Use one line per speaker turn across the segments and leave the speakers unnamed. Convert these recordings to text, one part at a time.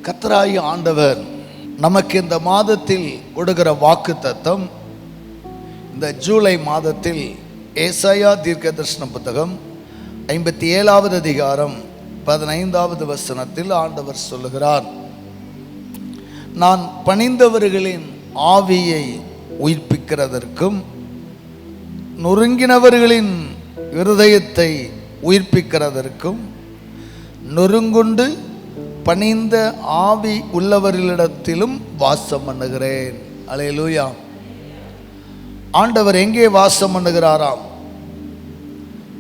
கர்த்தராகிய ஆண்டவர் நமக்கு இந்த மாதத்தில் கொடுக்கிற வாக்குத்தத்தம், இந்த ஜூலை மாதத்தில் ஏசாயா தீர்க்கதரிசன புத்தகம் 57வது அதிகாரம் 15வது வசனத்தில் ஆண்டவர் சொல்லுகிறார், நான் பணிந்தவர்களின் ஆவியை உயிர்ப்பிக்கிறதற்கும் நொறுங்கினவர்களின் இருதயத்தை உயிர்ப்பிக்கிறதற்கும் நொறுங்குண்டு பணிந்த ஆவி உள்ளவர்களிடத்திலும் வாசம் பண்ணுகிறேன். அல்லேலூயா. ஆண்டவர் எங்கே வாசம் பண்ணுகிறாராம்?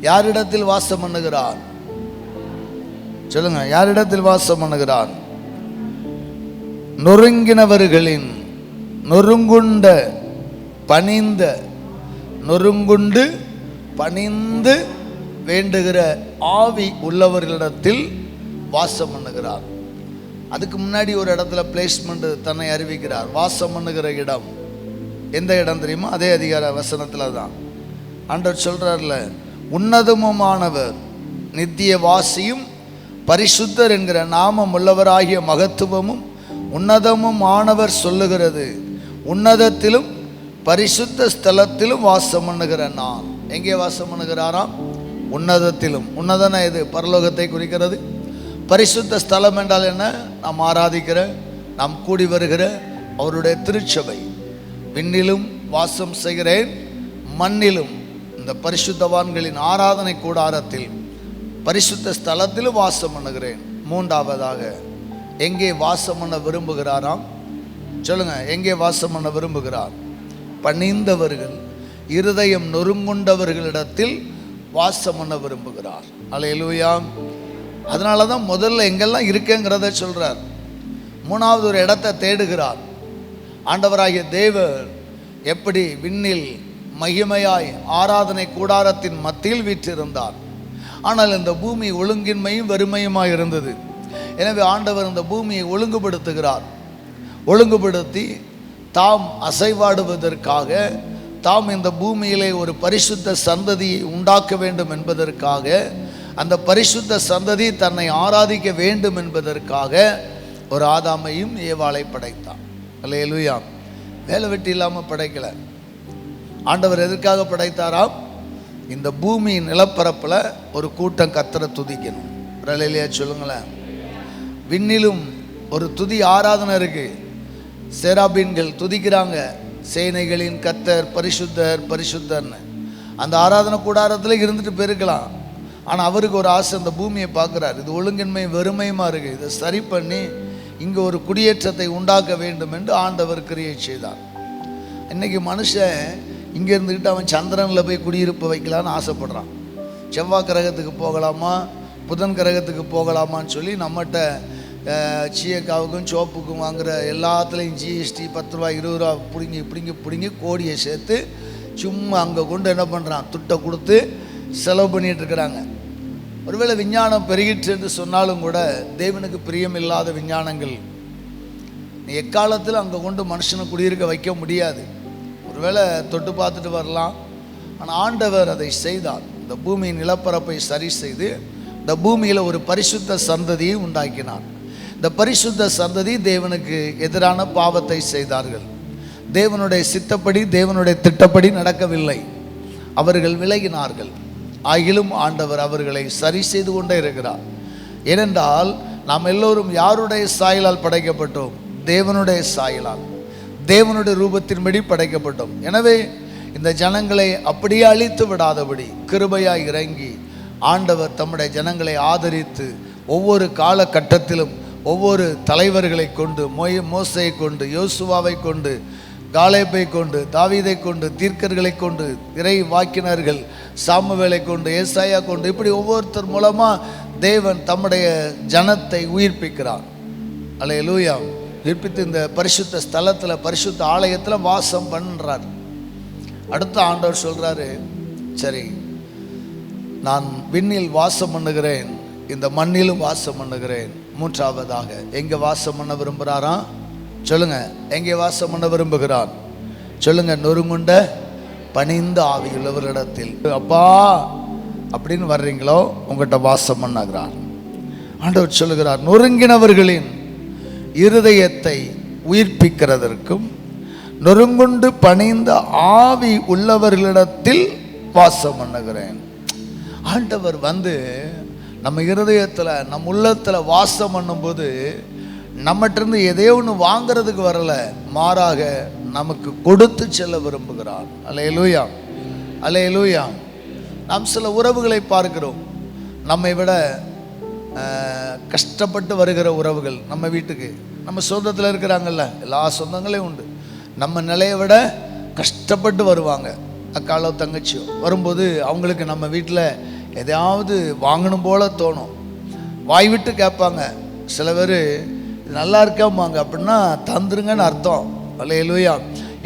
யாரிடத்தில் வாசம் பண்ணுகிறார்? சொல்லுங்க, யாரிடத்தில் வாசம் பண்ணுகிறார்? நொறுங்கினவர்களின், நொறுங்குண்ட பணிந்த, நொறுங்குண்டு பணிந்து வேண்டுகிற ஆவி உள்ளவர்களிடத்தில் வாசம் பண்ணுகிறார். அதுக்கு முன்னாடி ஒரு இடத்துல பிளேஸ்மெண்ட் தன்னை அறிவிக்கிறார். வாசம் பண்ணுகிற இடம் எந்த இடம் தெரியுமா? அதே அதிகார வசனத்தில் தான் ஆண்டவர் சொல்றார்ல, உன்னதமுமானவர் நித்திய வாசியும் பரிசுத்தர் என்கிற நாமம் உள்ளவராகிய மகத்துவமும் உன்னதமும் ஆனவர் சொல்லுகிறது, உன்னதத்திலும் பரிசுத்த ஸ்தலத்திலும் வாசம் பண்ணுகிற நான். எங்கே வாசம் பண்ணுகிறாராம்? உன்னதத்திலும். உன்னதன இது பரலோகத்தை குறிக்கிறது. பரிசுத்த ஸ்தலம் என்றால் என்ன? நாம் ஆராதிக்கிற, நாம் கூடி வருகிற அவருடைய திருச்சபை. விண்ணிலும் வாசம் செய்கிறேன், மண்ணிலும், இந்த பரிசுத்தவான்களின் ஆராதனை கூடாரத்தில் பரிசுத்த ஸ்தலத்திலும் வாசம் பண்ணுகிறேன். மூன்றாவதாக எங்கே வாசம் பண்ண விரும்புகிறாராம்? சொல்லுங்க, எங்கே வாசம் பண்ண விரும்புகிறார்? பணிந்தவர்கள், இருதயம் நொறுங்குண்டவர்களிடத்தில் வாசம் பண்ண விரும்புகிறார். அல்லேலூயா. அதனால தான் முதல்ல எங்கெல்லாம் இருக்கேங்கிறத சொல்றார். மூணாவது ஒரு இடத்தை தேடுகிறார். ஆண்டவராகிய தேவர் எப்படி விண்ணில் மகிமையாய் ஆராதனை கூடாரத்தின் மத்தியில் வீற்றிருந்தார். ஆனால் இந்த பூமி ஒழுங்கின்மையும் வெறுமையுமாய் இருந்தது. எனவே ஆண்டவர் இந்த பூமியை ஒழுங்குபடுத்துகிறார். ஒழுங்குபடுத்தி தாம் அசைவாடுவதற்காக, தாம் இந்த பூமியிலே ஒரு பரிசுத்த சந்ததியை உண்டாக்க வேண்டும் என்பதற்காக, அந்த பரிசுத்த சந்ததி தன்னை ஆராதிக்க வேண்டும் என்பதற்காக ஒரு ஆதாமையும் ஏவாளை படைத்தான். அல்லேலூயா. வேலை வெட்டி இல்லாமல் படைக்கல. ஆண்டவர் எதற்காக படைத்தாராம்? இந்த பூமி நிலப்பரப்பில் ஒரு கூட்டம் கர்த்தரை துதிக்கணும். அல்லேலூயா சொல்லுங்களேன். விண்ணிலும் ஒரு துதி ஆராதனை இருக்கு. சேராபீன்கள் துதிக்கிறாங்க, சேனைகளின் கர்த்தர் பரிசுத்தர் பரிசுத்தர்னு. அந்த ஆராதனை கூடாரத்தில் இருந்துட்டு போயிருக்கலாம். ஆனால் அவருக்கு ஒரு ஆசை, அந்த பூமியை பார்க்குறார், இது ஒழுங்கின்மை வெறுமையுமா இருக்குது, இதை சரி பண்ணி இங்கே ஒரு குடியேற்றத்தை உண்டாக்க வேண்டும் என்று ஆண்டவர் கிரியை செய்தார். இன்றைக்கி மனுஷன் இங்கே இருந்துக்கிட்டு அவன் சந்திரனில் போய் குடியிருப்பு வைக்கலான்னு ஆசைப்படுறான். செவ்வாய் கிரகத்துக்கு போகலாமா, புதன் கிரகத்துக்கு போகலாமான்னு சொல்லி நம்மகிட்ட சீயக்காவுக்கும் சோப்புக்கும் வாங்குகிற எல்லாத்துலேயும் ஜிஎஸ்டி 10 ரூபா 20 ரூபா பிடுங்கி பிடுங்கி பிடுங்கி கோடியை சேர்த்து சும்மா அங்கே கொண்டு என்ன பண்ணுறான், துட்டை கொடுத்து செலவு பண்ணிகிட்டு இருக்கிறாங்க. ஒருவேளை விஞ்ஞானம் பெருகிற்று என்று சொன்னாலும் கூட தேவனுக்கு பிரியமில்லாத விஞ்ஞானங்கள் எக்காலத்தில் அங்கே கொண்டு மனுஷனை குடியிருக்க வைக்க முடியாது. ஒருவேளை தொட்டு பார்த்துட்டு வரலாம். ஆனால் ஆண்டவர் அதை செய்தார். இந்த பூமியின் நிலப்பரப்பை சரி செய்து இந்த பூமியில் ஒரு பரிசுத்த சந்ததியை உண்டாக்கினார். இந்த பரிசுத்த சந்ததி தேவனுக்கு எதிரான பாவத்தை செய்தார்கள். தேவனுடைய சித்தப்படி, தேவனுடைய திட்டப்படி நடக்கவில்லை. அவர்கள் விலகினார்கள். ஆகிலும் ஆண்டவர் அவர்களை சரி செய்து கொண்டே இருக்கிறார். ஏனென்றால் நாம் எல்லோரும் யாருடைய சாயலால் படைக்கப்பட்டோம்? தேவனுடைய சாயலால், தேவனுடைய ரூபத்தின்படி படைக்கப்பட்டோம். எனவே இந்த ஜனங்களை அப்படியே அழித்து விடாதபடி கிருபையாய் இறங்கி ஆண்டவர் தம்முடைய ஜனங்களை ஆதரித்து ஒவ்வொரு காலகட்டத்திலும் ஒவ்வொரு தலைவர்களை கொண்டு, மோசையை கொண்டு, யோசுவாவை கொண்டு, காலேபை கொண்டு, தாவீதை கொண்டு, தீர்க்கர்களை கொண்டு, இறை வாக்கினர்கள் சாமுவேலை கொண்டு, ஏசாயா கொண்டு, இப்படி ஒவ்வொருத்தர் மூலமாக தேவன் தம்முடைய ஜனத்தை உயிர்ப்பிக்கிறார். அல்லேலூயா. உயிர்ப்பித்து இந்த பரிசுத்த ஸ்தலத்தில், பரிசுத்த ஆலயத்தில் வாசம் பண்ணுறார். அடுத்த ஆண்டவர் சொல்கிறாரு, சரி நான் விண்ணில் வாசம் பண்ணுகிறேன், இந்த மண்ணிலும் வாசம் பண்ணுகிறேன். மூன்றாவதாக எங்கே வாசம் பண்ண விரும்புகிறாராம்? சொல்லுங்க, எங்கே வாசம் பண்ண விரும்புகிறார்? சொல்லுங்க, நொறுங்குண்ட பணிந்த ஆவியுள்ளவரிடத்தில். அப்பா அப்படின்னு வர்றீங்களோ உங்கள்கிட்ட வாசம் பண்ணுகிறார். ஆண்டவர் சொல்லுகிறார், நொறுங்கினவர்களின் இருதயத்தை உயிர்ப்பிக்கிறதற்கும் நொறுங்குண்டு பணிந்த ஆவி உள்ளவர்களிடத்தில் வாசம் பண்ணுகிறேன். ஆண்டவர் நம்ம இருதயத்தில் நம்ம உள்ளத்தில் வாசம் பண்ணும்போது நம்மகிட்ட எதையோ ஒன்று வாங்கிறதுக்கு வரல, மாறாக நமக்கு கொடுத்து செல்ல விரும்புகிறார். அல்லேலூயா, அல்லேலூயா. நாம் சில உறவுகளை பார்க்கிறோம், நம்மை விட கஷ்டப்பட்டு வருகிற உறவுகள் நம்ம வீட்டுக்கு. நம்ம சொந்தத்தில் இருக்கிறாங்கல்ல, எல்லா சொந்தங்களையும் உண்டு. நம்ம நிலையை விட கஷ்டப்பட்டு வருவாங்க, அக்காலோ தங்கச்சியோ. வரும்போது அவங்களுக்கு நம்ம வீட்டில் எதையாவது வாங்கணும் போல தோணும். வாய் விட்டு கேட்பாங்க. சில பேர் நல்லா இருக்காமாங்க அப்படின்னா தந்துருங்கன்னு அர்த்தம். அல்லேலூயா.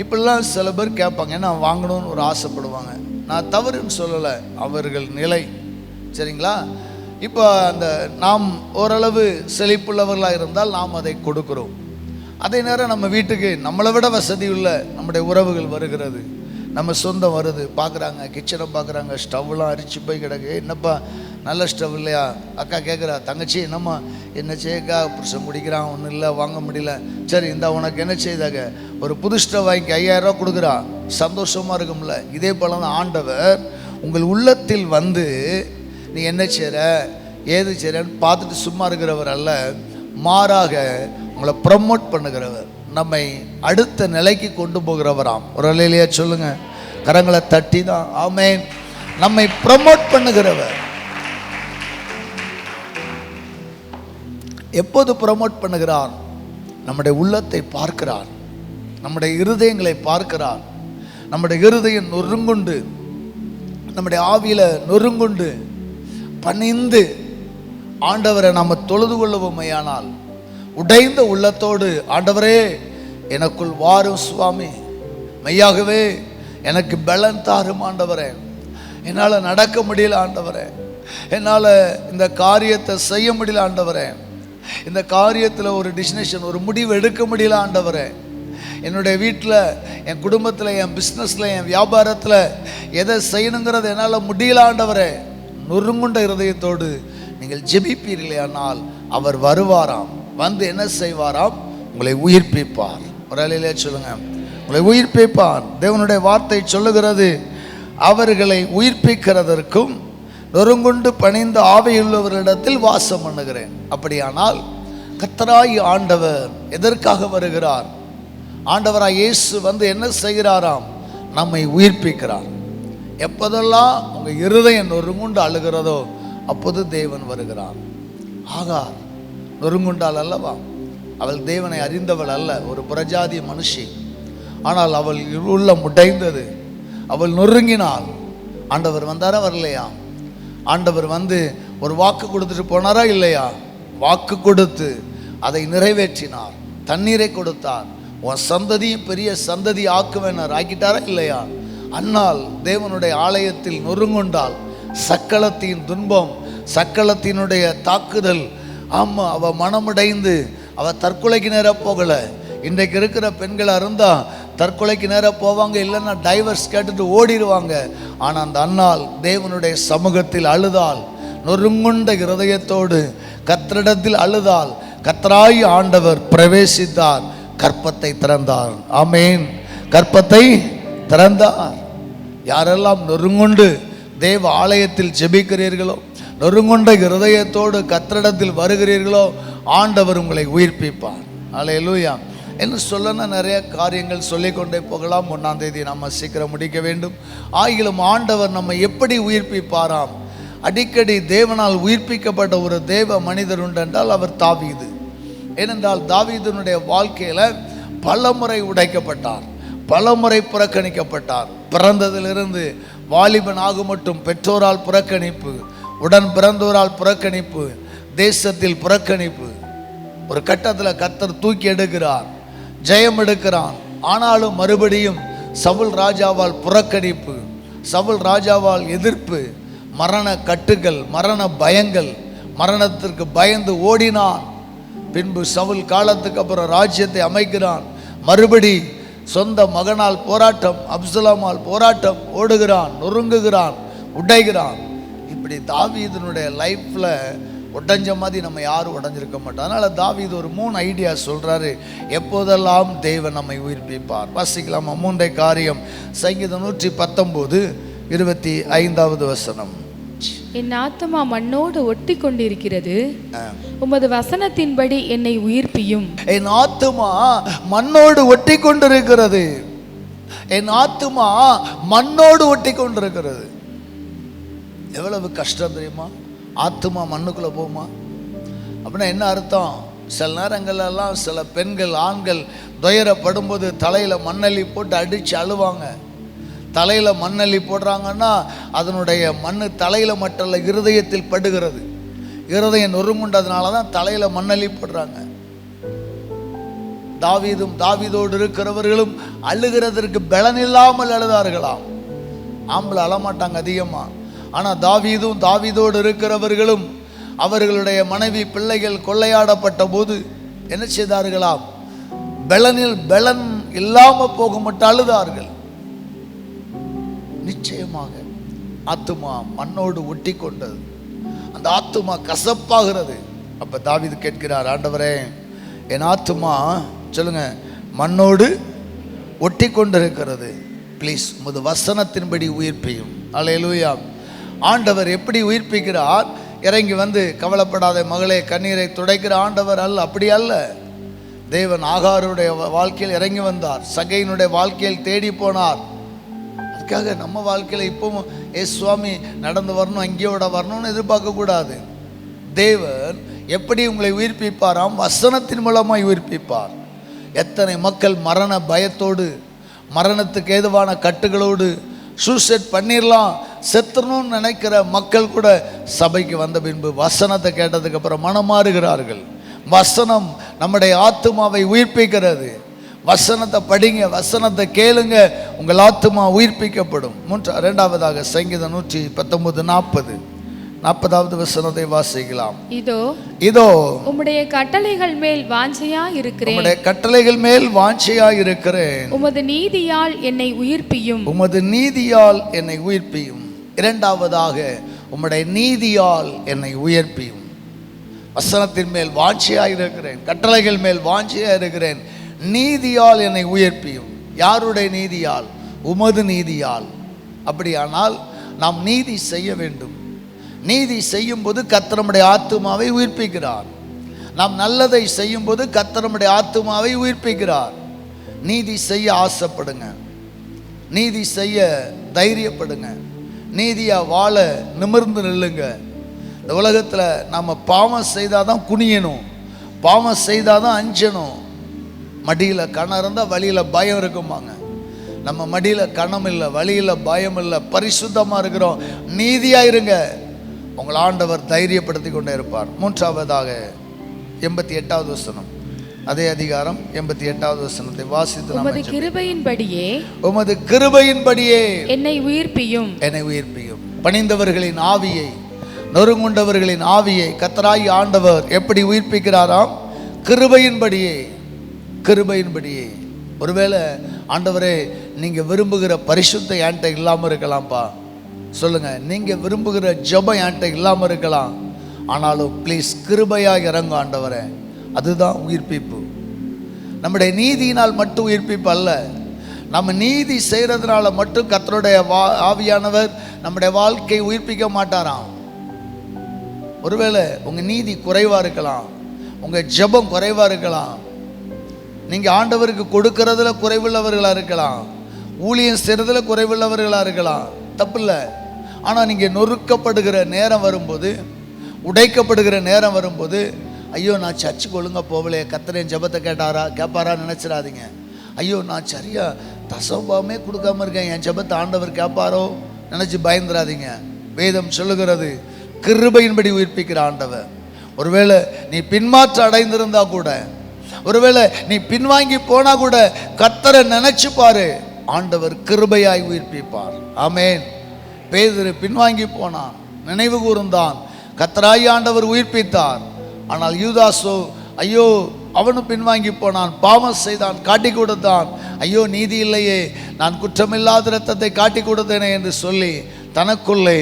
இப்படிலாம் சில பேர் கேட்பாங்க, ஏன்னா வாங்கணும்னு ஒரு ஆசைப்படுவாங்க. நான் தவறுன்னு சொல்லலை, அவர்கள் நிலை. சரிங்களா? இப்போ நாம் ஓரளவு செழிப்புள்ளவர்களாக இருந்தால் நாம் அதை கொடுக்குறோம். அதே நேரம் நம்ம வீட்டுக்கு நம்மளை விட வசதி உள்ள நம்முடைய உறவுகள் வருகிறது, நம்ம சொந்தம் வருது, பார்க்குறாங்க, கிச்சனை பார்க்குறாங்க, ஸ்டவ்லாம் அரிச்சு போய் கிடக்கு. என்னப்பா நல்ல ஸ்டவ் இல்லையா? அக்கா கேட்குறா, தங்கச்சி என்னம்மா என்ன செய்யக்கா, புருஷன் குடிக்கிறான், ஒன்றும் இல்லை, வாங்க முடியல. சரி, இந்த உனக்கு என்ன செய்தாங்க, ஒரு புது ஸ்டவ் வாங்கி 5000 ரூபா கொடுக்குறா, சந்தோஷமாக இருக்கும்ல. இதே போல தான் ஆண்டவர் உங்கள் உள்ளத்தில் நீ என்ன செய்கிற ஏது செய்கிறன்னு பார்த்துட்டு சும்மா இருக்கிறவர் அல்ல, மாறாக உங்களை ப்ரமோட் பண்ணுகிறவர், நம்மை அடுத்த நிலைக்கு கொண்டு போகிறவராம். ஒரு அல்லேலூயா சொல்லுங்க, கரங்களை தட்டி தான். ஆமென். நம்மை ப்ரமோட் பண்ணுகிறவர். எப்போது ப்ரமோட் பண்ணுகிறார்? நம்முடைய உள்ளத்தை பார்க்கிறார், நம்முடைய இருதயங்களை பார்க்கிறார். நம்முடைய இருதயம் நொறுங்குண்டு, நம்முடைய ஆவியில் நொறுங்குண்டு பணிந்து ஆண்டவரை நாம் தொழுது கொள்ளுவோமையானால், உடைந்த உள்ளத்தோடு ஆண்டவரே எனக்குள் வாரும் சுவாமி, மெய்யாகவே எனக்கு பலன் தாரும் ஆண்டவரே, என்னால் நடக்க முடியல ஆண்டவரே, என்னால் இந்த காரியத்தை செய்ய முடியல ஆண்டவரே, இந்த காரியத்தில் ஒரு டிசிஷன் ஒரு முடிவு எடுக்க முடியல ஆண்டவரே, என்னுடைய வீட்டில், என் குடும்பத்தில், என் பிஸ்னஸில், என் வியாபாரத்தில் எதை செய்யணுங்கிறது என்னால் முடியல ஆண்டவரே. நொறுங்குண்ட இருதயத்தோடு நீங்கள் ஜெபிப்பீர்களேயானால் அவர் வருவாராம், என்ன செய்வாராம்? உங்களை உயிர்ப்பிப்பார். ஒரு அலையிலே சொல்லுங்க, உங்களை உயிர்ப்பிப்பார். தேவனுடைய வார்த்தை சொல்லுகிறது, அவர்களை உயிர்ப்பிக்கிறதற்கும் நொறுங்குண்டு பணிந்த ஆவியுள்ளவரிடத்தில் வாசம் பண்ணுகிறேன். அப்படியானால் கர்த்தராய் ஆண்டவர் எதற்காக வருகிறார்? ஆண்டவராய் இயேசு என்ன செய்கிறாராம்? நம்மை உயிர்ப்பிக்கிறார். எப்போதெல்லாம் உங்கள் இருதயம் நொறுங்குண்டு அழுகிறதோ அப்போது தேவன் வருகிறார். ஆகார் நொறுங்குண்டாள் அல்லவா? அவள் தேவனை அறிந்தவள் அல்ல, ஒரு புறஜாதி மனுஷி. ஆனால் அவள் உள்ளம் உடைந்தது, அவள் நொறுங்கினாள். ஆண்டவர் வந்தாரா வரலையா? ஆண்டவர் ஒரு வாக்கு கொடுத்துட்டு போனாரா இல்லையா? வாக்கு கொடுத்து அதை நிறைவேற்றினார். தண்ணீரை கொடுத்தார். உன் சந்ததியும் பெரிய சந்ததி ஆக்குவேனார், ஆக்கிட்டாரா இல்லையா? அன்னால் தேவனுடைய ஆலயத்தில் நொறுங்குண்டால் சக்களத்தின் துன்பம், சக்களத்தினுடைய தாக்குதல். ஆமாம், அவள் மனமுடைந்து அவள் தற்கொலைக்கு நேராக போகலை. இன்றைக்கு இருக்கிற பெண்களாக இருந்தால் தற்கொலைக்கு நேராக போவாங்க, இல்லைன்னா டைவர்ஸ் கேட்டுட்டு ஓடிடுவாங்க. ஆனால் அந்த அன்னாள் தேவனுடைய சமூகத்தில் அழுதாள், நொறுங்குண்ட இருதயத்தோடு கர்த்தரிடத்தில் அழுதாள். கர்த்தராய் ஆண்டவர் பிரவேசித்தார், கற்பத்தை திறந்தார். ஆமேன். கற்பத்தை திறந்தார். யாரெல்லாம் நொறுங்குண்டு தேவ ஆலயத்தில் ஜெபிக்கிறீர்களோ, நொறுங்குண்ட இருதயத்தோடு கர்த்தரிடத்தில் வருகிறீர்களோ, ஆண்டவர் உங்களை உயிர்ப்பிப்பார். அல்லேலூயா. என்ன சொல்லனா நிறைய காரியங்கள் சொல்லிக்கொண்டே போகலாம். 1ஆம் தேதி நம்ம சீக்கிரம் முடிக்க வேண்டும். ஆகிலும் ஆண்டவர் நம்ம எப்படி உயிர்ப்பிப்பாராம்? அடிக்கடி தேவனால் உயிர்ப்பிக்கப்பட்ட ஒரு தேவ மனிதர் உண்டென்றால் அவர் தாவீது. ஏனென்றால் தாவீதுனுடைய வாழ்க்கையில் பலமுறை உடைக்கப்பட்டார், பலமுறை புறக்கணிக்கப்பட்டார். பிறந்ததிலிருந்து வாலிபன் ஆகும் மட்டும் பெற்றோரால் புறக்கணிப்பு, உடன் பிறந்தோரால் புறக்கணிப்பு, தேசத்தில் புறக்கணிப்பு. ஒரு கட்டத்தில் கர்த்தர் தூக்கி எடுக்கிறார், ஜெயம் எடுக்கிறான். ஆனாலும் மறுபடியும் சவுல் ராஜாவால் புறக்கணிப்பு, சவுல் ராஜாவால் எதிர்ப்பு, மரண கட்டுகள், மரண பயங்கள், மரணத்திற்கு பயந்து ஓடினான். பின்பு சவுல் காலத்துக்கு அப்புறம் ராஜ்யத்தை அமைக்கிறான். மறுபடி சொந்த மகனால் போராட்டம், அப்சலோமால் போராட்டம், ஓடுகிறான், நொறுங்குகிறான், உடைகிறான். இப்படி தாவீதுனுடைய லைஃப்பில் உடஞ்ச மாதிரி நம்ம யாரும் உடஞ்சிருக்க மாட்டோம். அதனால் தாவீது ஒரு 3 ஐடியா சொல்கிறாரு, எப்போதெல்லாம் தேவன் நம்மை உயிர்ப்பிப்பார். வாசிக்கலாமா? 3 காரியம். சங்கீதம் 119:25 வசனம்.
என் ஆத்துமா மண்ணோடு ஒட்டி கொண்டிருக்கிறது, உமது வசனத்தின்படி என்னை உயிர்ப்பியும்.
என் ஆத்துமா மண்ணோடு ஒட்டி கொண்டிருக்கிறது. என் ஆத்துமா மண்ணோடு ஒட்டி கொண்டிருக்கிறது. எவ்வளவு கஷ்டம் தெரியுமா? ஆத்துமா மண்ணுக்குள்ளே போகுமா அப்படின்னா என்ன அர்த்தம்? சில நேரங்கள்லாம் சில பெண்கள் ஆண்கள் துயரப்படும்போது தலையில் மண்ணள்ளி போட்டு அடித்து அழுவாங்க. தலையில் மண்ணள்ளி போடுறாங்கன்னா அதனுடைய மண் தலையில் மட்டும் இல்லை, இருதயத்தில் படுகிறது. இருதயம் நொறுங்குண்டதுனால தான் தலையில் மண்ணள்ளி போடுறாங்க. தாவீதும் தாவீதோடு இருக்கிறவர்களும் அழுகிறதற்கு பலன் இல்லாமல் அழுதார்களாம். ஆம்பளை அழமாட்டாங்க அதிகமாக. ஆனால் தாவீதும் தாவீதோடு இருக்கிறவர்களும் அவர்களுடைய மனைவி பிள்ளைகள் கொள்ளையாடப்பட்ட போது என்ன செய்தார்களாம்? பலனில் பலன் இல்லாமல் போக மட்டும் அழுதார்கள். நிச்சயமாக ஆத்துமா மண்ணோடு ஒட்டி கொண்டது. அந்த ஆத்துமா கசப்பாகிறது. அப்போ தாவீது கேட்கிறார், ஆண்டவரே என் ஆத்துமா சொல்லுங்க மண்ணோடு ஒட்டி கொண்டிருக்கிறது, ப்ளீஸ் உமது வசனத்தின்படி உயிர்ப்பியும். அல்லேலூயா. ஆண்டவர் எப்படி உயிர்ப்பிக்கிறார்? இறங்கி வந்து கவலைப்படாத மகளே கண்ணீரை துடைக்கிற ஆண்டவர் அல்ல, அப்படி அல்ல. தேவன் ஆகாருடைய வாழ்க்கையில் இறங்கி வந்தார், சகையினுடைய வாழ்க்கையில் தேடி போனார். அதுக்காக நம்ம வாழ்க்கையில் இப்பவும் சுவாமி நடந்து வரணும், அங்கேயோட வரணும்னு எதிர்பார்க்கக்கூடாது. தேவன் எப்படி உங்களை உயிர்ப்பிப்பாராம்? வசனத்தின் மூலமாய் உயிர்ப்பிப்பார். எத்தனை மக்கள் மரண பயத்தோடு, மரணத்துக்கு ஏதுவான கட்டுகளோடு, சூசைட் பண்ணிடலாம் செத்துறணும்னு நினைக்கிற மக்கள் கூட சபைக்கு வந்த பின்பு வசனத்தை கேட்டதுக்கு அப்புறம் மனமாறுகிறார்கள். வசனம் நம்முடைய ஆத்துமாவை உயிர்ப்பிக்கிறது. வசனத்தை படிங்க, வசனத்தை கேளுங்க, உங்கள் ஆத்துமா உயிர்ப்பிக்கப்படும். 2வது சங்கீதம் 119:40 வசனத்தை வாசிக்கலாம்.
இதோ
இதோ
உம்முடைய கட்டளைகள் மேல் வாஞ்சையா இருக்கிறேன்,
உம்முடைய கட்டளைகள் மேல் வாஞ்சையா இருக்கிறேன்.
உமது நீதியால் என்னை உயிர்ப்பியும்,
உமது நீதியால் என்னை உயிர்ப்பியும். 2வதாக உம்முடைய நீதியால் என்னை உயர்ப்பியும். வசனத்தின் மேல் வாஞ்சையா இருக்கிறேன், கட்டளைகள் மேல் வாஞ்சையா இருக்கிறேன், நீதியால் என்னை உயர்ப்பியும். யாருடைய நீதியால்? உமது நீதியால். அப்படியானால் நாம் நீதி செய்ய வேண்டும். நீதி செய்யும் போது கர்த்தர் நம்முடைய ஆத்துமாவை உயிர்ப்பிக்கிறார். நாம் நல்லதை செய்யும் போது கர்த்தர் நம்முடைய ஆத்துமாவை உயிர்ப்பிக்கிறார். நீதி செய்ய ஆசைப்படுங்க, நீதி செய்ய தைரியப்படுங்க, நீதியா வாழ நிமிர்ந்து நில்லுங்க. இந்த உலகத்தில் நம்ம பாவம் செய்தால் தான் குனியணும், பாவம் செய்தால் தான் அஞ்சணும். மடியில் கணம் இருந்தால் வழியில் பயம் இருக்குமாங்க. நம்ம மடியில் கணம் இல்லை, வழியில் பயம் இல்லை, பரிசுத்தமாக இருக்கிறோம். நீதியாக இருங்க, உங்கள் ஆண்டவர் தைரியப்படுத்தி கொண்டே இருப்பார். 3வதாக 88வது வசனம், அதே அதிகாரம் 88வது வசனத்தை வாசித்து,
உமது கிருபையின்படியே,
உமது கிருபையின்படியே
என்னை உயிர்ப்பியும்,
என்னை உயிர்ப்பியும். பணிந்தவர்களின் ஆவியை, நொறுங்குண்டவர்களின் ஆவியை கர்த்தராகிய ஆண்டவர் எப்படி உயிர்ப்பிக்கிறாராம்? கிருபையின்படியே. கிருபையின்படியே. ஒருவேளை ஆண்டவரே நீங்கள் விரும்புகிற பரிசுத்த என்கிட்ட இல்லாமல் இருக்கலாம்ப்பா, சொல்லுங்க. நீங்கள் விரும்புகிற ஜெபம் என்கிட்ட இல்லாமல் இருக்கலாம், ஆனாலும் ப்ளீஸ் கிருபையாக இறங்கும் ஆண்டவரே. அதுதான் உயிர்ப்பிப்பு. நம்முடைய நீதியினால் மட்டும் உயிர்ப்பிப்பு அல்ல. நம்ம நீதி செய்கிறதுனால மட்டும் கர்த்தருடைய ஆவியானவர் நம்முடைய வாழ்க்கையை உயிர்ப்பிக்க மாட்டாராம். ஒருவேளை உங்கள் நீதி குறைவாக இருக்கலாம், உங்கள் ஜெபம் குறைவாக இருக்கலாம், நீங்கள் ஆண்டவருக்கு கொடுக்கறதுல குறைவுள்ளவர்களாக இருக்கலாம், ஊழியம் செய்கிறதுல குறைவுள்ளவர்களாக இருக்கலாம், தப்பில்லை. ஆனால் நீங்கள் நொறுக்கப்படுகிற நேரம் வரும்போது, உடைக்கப்படுகிற நேரம் வரும்போது, ஐயோ நான் சர்ச்சுக்கு ஒழுங்காக போகலையே, கர்த்தர் ஜெபத்தை கேட்பாரான்னு நினச்சிடாதீங்க. ஐயோ நான் சரியா தசோபாவமே கொடுக்காம இருக்கேன், என் ஜெபத்தை ஆண்டவர் கேட்பாரோ நினச்சி பயந்துடாதீங்க. வேதம் சொல்லுகிறது கிருபையின்படி உயிர்ப்பிக்கிற ஆண்டவர். ஒருவேளை நீ பின்மாற்ற அடைந்திருந்தா கூட, ஒருவேளை நீ பின்வாங்கி போனா கூட, கர்த்தரை நினைச்சு பாரு, ஆண்டவர் கிருபையாய் உயிர்ப்பிப்பார். ஆமென். பேதுரு பின்வாங்கி போனான், நினைவு கூர்ந்தான், கர்த்தராகிய ஆண்டவர் உயிர்ப்பித்தார். ஆனால் யூதாசோ ஐயோ அவனும் பின்வாங்கி போனான், பாவம் செய்தான், காட்டி கொடுத்தான். ஐயோ நீதி இல்லையே, நான் குற்றமில்லாத இரத்தத்தை காட்டி கொடுத்தேனே என்று சொல்லி தனக்குள்ளே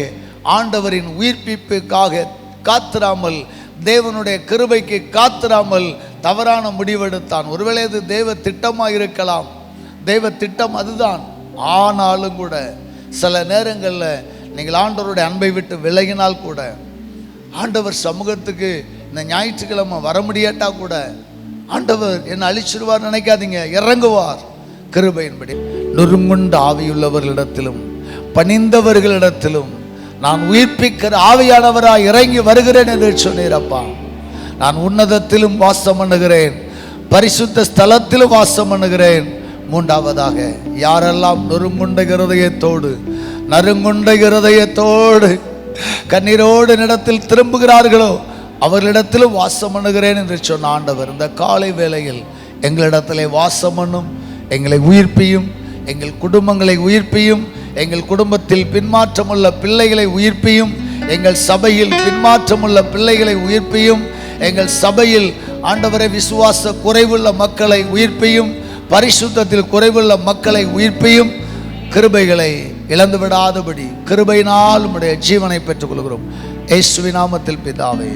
ஆண்டவரின் உயிர்ப்பிப்புக்காக காத்திராமல் தேவனுடைய கிருபைக்கு காத்திராமல் தவறான முடிவெடுத்தான். ஒருவேளை இது தேவ திட்டமாக இருக்கலாம், தெய்வ திட்டம் அதுதான். ஆனாலும் கூட சில நேரங்களில் நீங்கள் ஆண்டவருடைய அன்பை விட்டு விலகினால் கூட, ஆண்டவர் சமூகத்துக்கு இந்த ஞாயிற்றுக்கிழமை வர முடியாட்டா கூட, ஆண்டவர் என்னை அழிச்சிருவார் நினைக்காதீங்க, இறங்குவார் கிருபையின்படி. நொறுங்குண்ட ஆவியுள்ளவர்களிடத்திலும் பணிந்தவர்களிடத்திலும் நான் உயிர்ப்பிக்கிற ஆவியானவராய் இறங்கி வருகிறேன் என்று சொன்னீரப்பா. நான் உன்னதத்திலும் வாசம் பண்ணுகிறேன், பரிசுத்த ஸ்தலத்திலும் வாசம் பண்ணுகிறேன். மூன்றாவதாக, யாரெல்லாம் நொறுங்குண்ட இருதயத்தோடு கண்ணீரோடு இடத்தில் திரும்புகிறார்களோ அவர்களிடத்திலும் வாசம் பண்ணுகிறேன் என்று சொன்ன ஆண்டவர் இந்த காலை வேளையில் எங்களிடத்திலே வாசம் பண்ணும், எங்களை உயிர்ப்பியும், எங்கள் குடும்பங்களை உயிர்ப்பியும், எங்கள் குடும்பத்தில் பின்மாற்றமுள்ள பிள்ளைகளை உயிர்ப்பியும், எங்கள் சபையில் பின்மாற்றமுள்ள பிள்ளைகளை உயிர்ப்பியும், எங்கள் சபையில் ஆண்டவரை விசுவாச குறைவுள்ள மக்களை உயிர்ப்பியும், பரிசுத்தத்தில் குறைவுள்ள மக்களை உயிர்ப்பியும், கிருபைகளை இழந்து விடாதபடி கிருபையினால் உம்முடைய ஜீவனை பெற்றுக் கொள்கிறோம். இயேசுவின் நாமத்தில் பிதாவே.